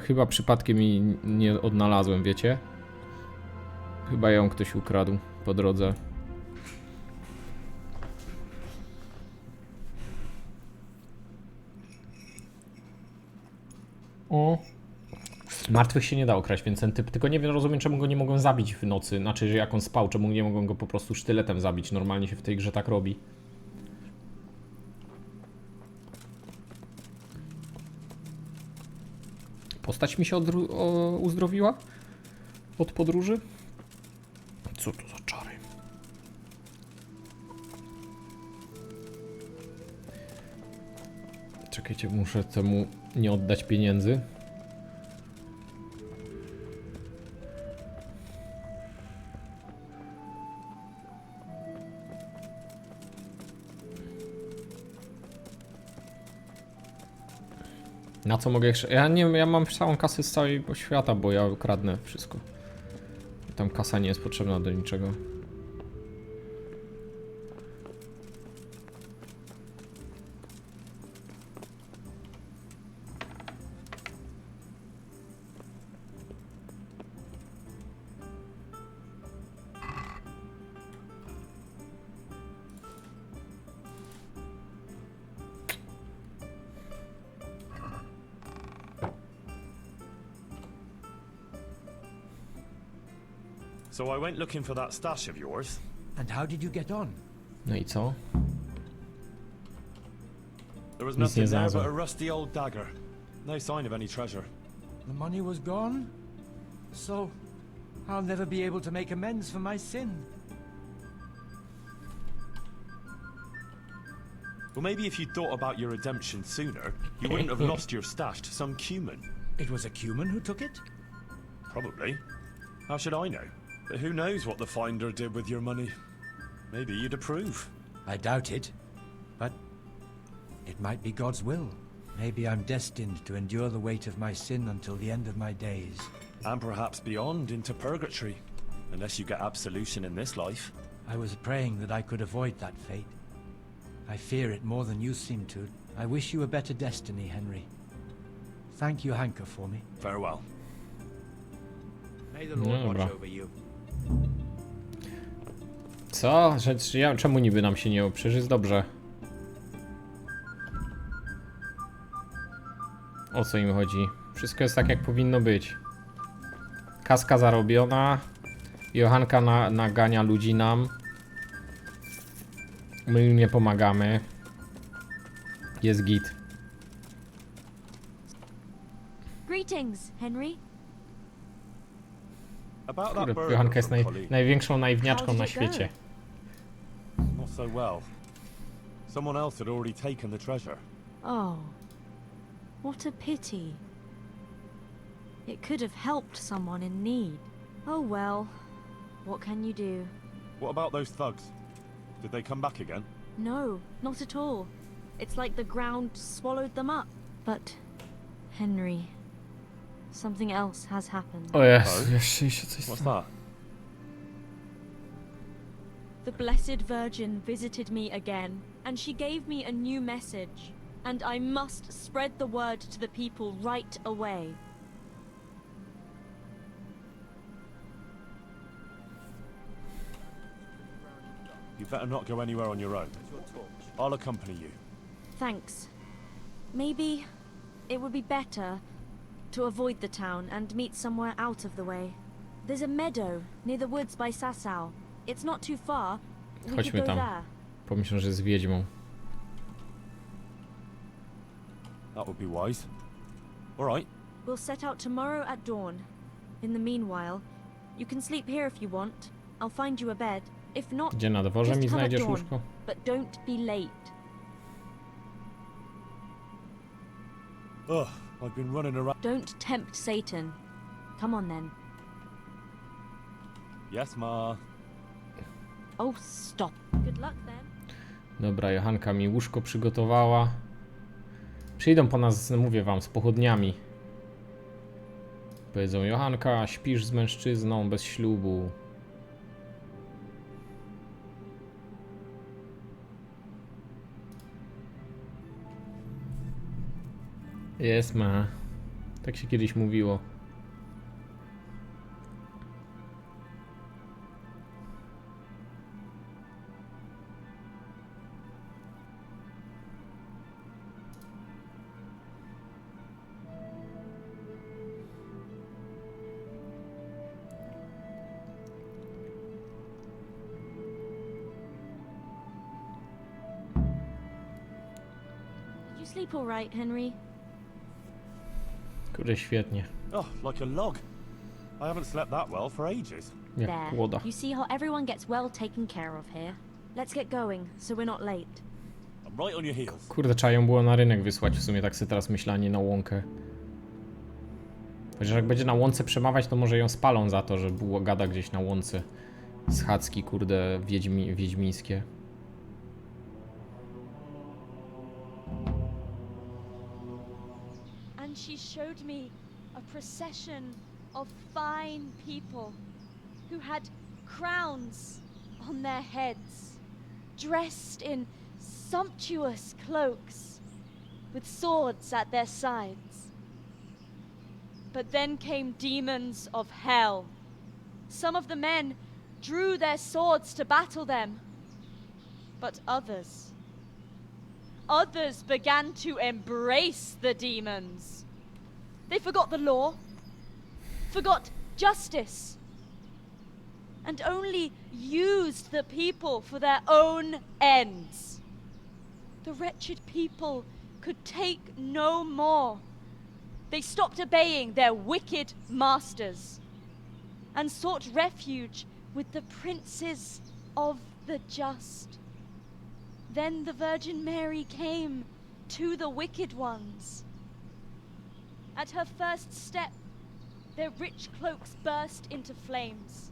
Chyba przypadkiem jej nie odnalazłem, wiecie? Chyba ją ktoś ukradł po drodze. O. Martwych się nie da okraść, więc ten typ... Tylko nie wiem, rozumiem, czemu go nie mogą zabić w nocy. Znaczy, że jak on spał, czemu nie mogą go po prostu sztyletem zabić. Normalnie się w tej grze tak robi. Postać mi się uzdrowiła? Od podróży? Co to za czary? Czekajcie, muszę temu nie oddać pieniędzy. Na co mogę jeszcze? Ja nie wiem, ja mam całą kasę z całego świata, bo ja kradnę wszystko. Tam kasa nie jest potrzebna do niczego. So I went looking for that stash of yours. And how did you get on? No i co? There was Nic nie nothing there znalazłem. but a rusty old dagger. No sign of any treasure. The money was gone? So, I'll never be able to make amends for my sin. Well, maybe if you'd thought about your redemption sooner, you wouldn't have lost your stash to some Cuman. It was a Cuman who took it? Probably. How should I know? But who knows what the finder did with your money? Maybe you'd approve. I doubt it, but it might be God's will. Maybe I'm destined to endure the weight of my sin until the end of my days. And perhaps beyond into purgatory. Unless you get absolution in this life. I was praying that I could avoid that fate. I fear it more than you seem to. I wish you a better destiny, Henry. Thank you, Hanka, for me. Farewell. May the Lord watch Dobra. over you. Co? Czemu niby nam się nie przecież jest dobrze? O co im chodzi? Wszystko jest tak jak powinno być. Kaska zarobiona. Johannka nagania ludzi nam. My im nie pomagamy. Jest git. Greetings, Henry. About that Kurde, burger Johannka jest from Colleen. największą naiwniaczką How na did it go? świecie. Not so well. Someone else had already taken the treasure. Oh, what a pity. It could have helped someone in need. Oh well, what can you do? What about those thugs? Did they come back again? No, not at all. It's like the ground swallowed them up. But, Henry, something else has happened. O Jezu, jeszcze się coś What's stało. that? The Blessed Virgin visited me again, and she gave me a new message. And I must spread the word to the people right away. You better not go anywhere on your own. I'll accompany you. Thanks. Maybe it would be better to avoid the town and meet somewhere out of the way. There's a meadow near the woods by Sasau. It's not too far. We could Chodźmy go tam. there. Pomyślę, że jest wiedźmą. That would be wise. All right. We'll set out tomorrow at dawn. In the meanwhile, you can sleep here if you want. I'll find you a bed. If not, Gdzie na dworze just mi come at znajdziesz dawn. łóżko? But don't be late. Ugh, I've been running around. Don't tempt Satan. Come on then. Yes, Ma. Oh, stop. Good luck then. Dobra, Johannka mi łóżko przygotowała. Przyjdą po nas, mówię wam, z pochodniami. Powiedzą: Johannka, śpisz z mężczyzną bez ślubu. Jest, ma. Tak się kiedyś mówiło. You sleep all right, Henry? Kurde, świetnie. Oh, like a log. I haven't slept that well for ages. Jak There. kłoda. You see how everyone gets well taken care of here? Let's get going, so we're not late. I'm right on your heels. Kurde, trzeba ją było na rynek wysłać, w sumie tak sobie teraz myślę, a nie na łąkę. Chociaż jak będzie na łące przemawiać, to może ją spalą za to, że było gada gdzieś na łące. Schadzki, kurde, wiedźmińskie. And she showed me a procession of fine people who had crowns on their heads, dressed in sumptuous cloaks, with swords at their sides. But then came demons of hell. Some of the men drew their swords to battle them, but others began to embrace the demons. They forgot the law, forgot justice, and only used the people for their own ends. The wretched people could take no more. They stopped obeying their wicked masters and sought refuge with the princes of the just. Then the Virgin Mary came to the wicked ones. At her first step, their rich cloaks burst into flames.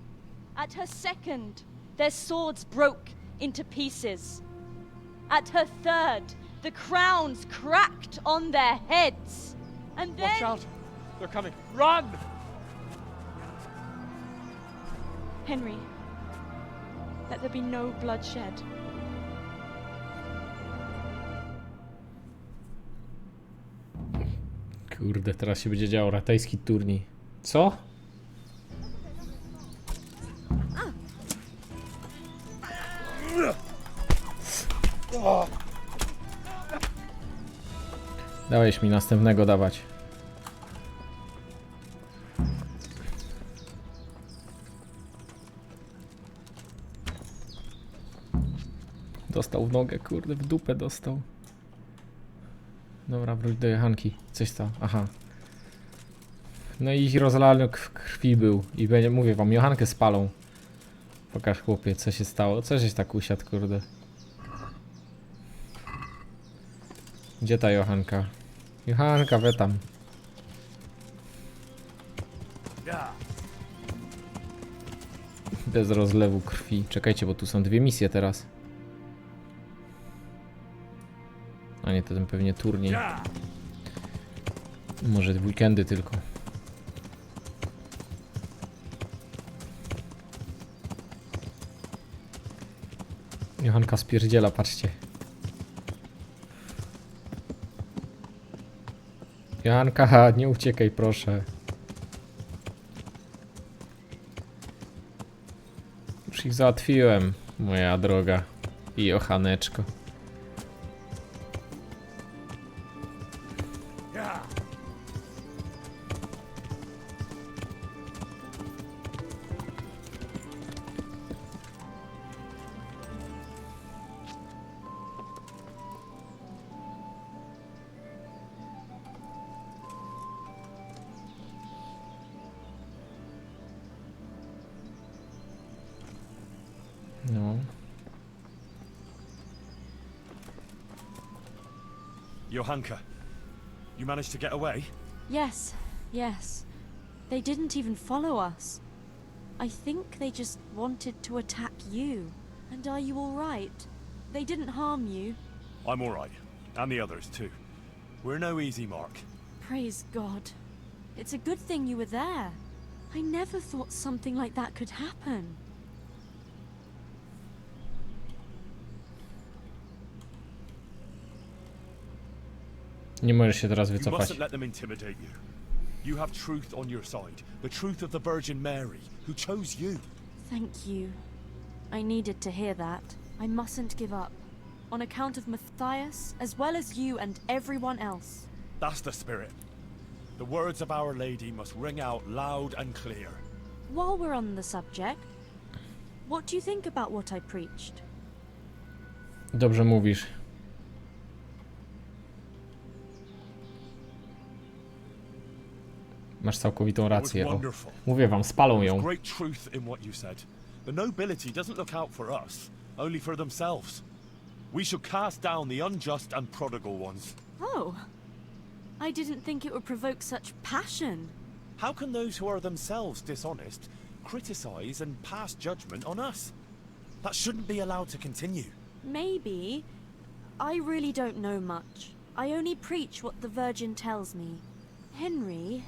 At her second, their swords broke into pieces. At her third, the crowns cracked on their heads. And then... Watch out! They're coming. Run! Henry, let there be no bloodshed. Kurde, teraz się będzie działo ratajski turniej. Co? Dałeś mi następnego dawać. Dostał w nogę, kurde, w dupę dostał. Dobra, wróć do Jochanki. Coś tam, aha. No i rozlany krwi był. I będzie, mówię wam, Jochankę spalą. Pokaż chłopie, co się stało. Co żeś tak usiadł, kurde. Gdzie ta Jochanka? Jochanka, we tam. Bez rozlewu krwi. Czekajcie, bo tu są dwie misje teraz. A nie, to ten pewnie turniej. Może w weekendy tylko. Jochanka spierdziela, patrzcie. Jochanka, nie uciekaj proszę. Już ich załatwiłem, moja droga. I Jochaneczko. No. Jochanka, you managed to get away? Yes, yes. They didn't even follow us. I think they just wanted to attack you. And are you all right? They didn't harm you. I'm all right, and the others too. We're no easy mark. Praise God. It's a good thing you were there. I never thought something like that could happen. Nie możesz się teraz You wycofać. mustn't let them intimidate you. You have truth on your side, the truth of the Virgin Mary, who chose you. Thank you. I needed to hear that. I mustn't give up. On account of Matthias, as well as you and everyone else. That's the spirit. The words of Our Lady must ring out loud and clear. While we're on the subject, what do you think about what I preached? Dobrze mówisz. Masz całkowitą rację. O, mówię wam, spalą ją. Great truth in what you said. The nobility doesn't look out for us, only for themselves. We should cast down the unjust and prodigal ones. Oh, I didn't think it would provoke such passion. How can those who are themselves dishonest criticize and pass judgment on us? That shouldn't be allowed to continue. Maybe. I really don't know much. I only preach what the Virgin tells me. Henry,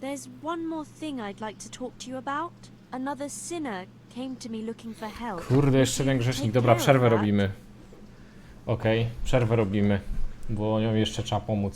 there's one more thing I'd like to talk to you about. Another sinner came to me looking for help. Kurde, jeszcze jeden grzesznik. Dobra, przerwę robimy. Okej, przerwę robimy. Bo nią jeszcze trzeba pomóc.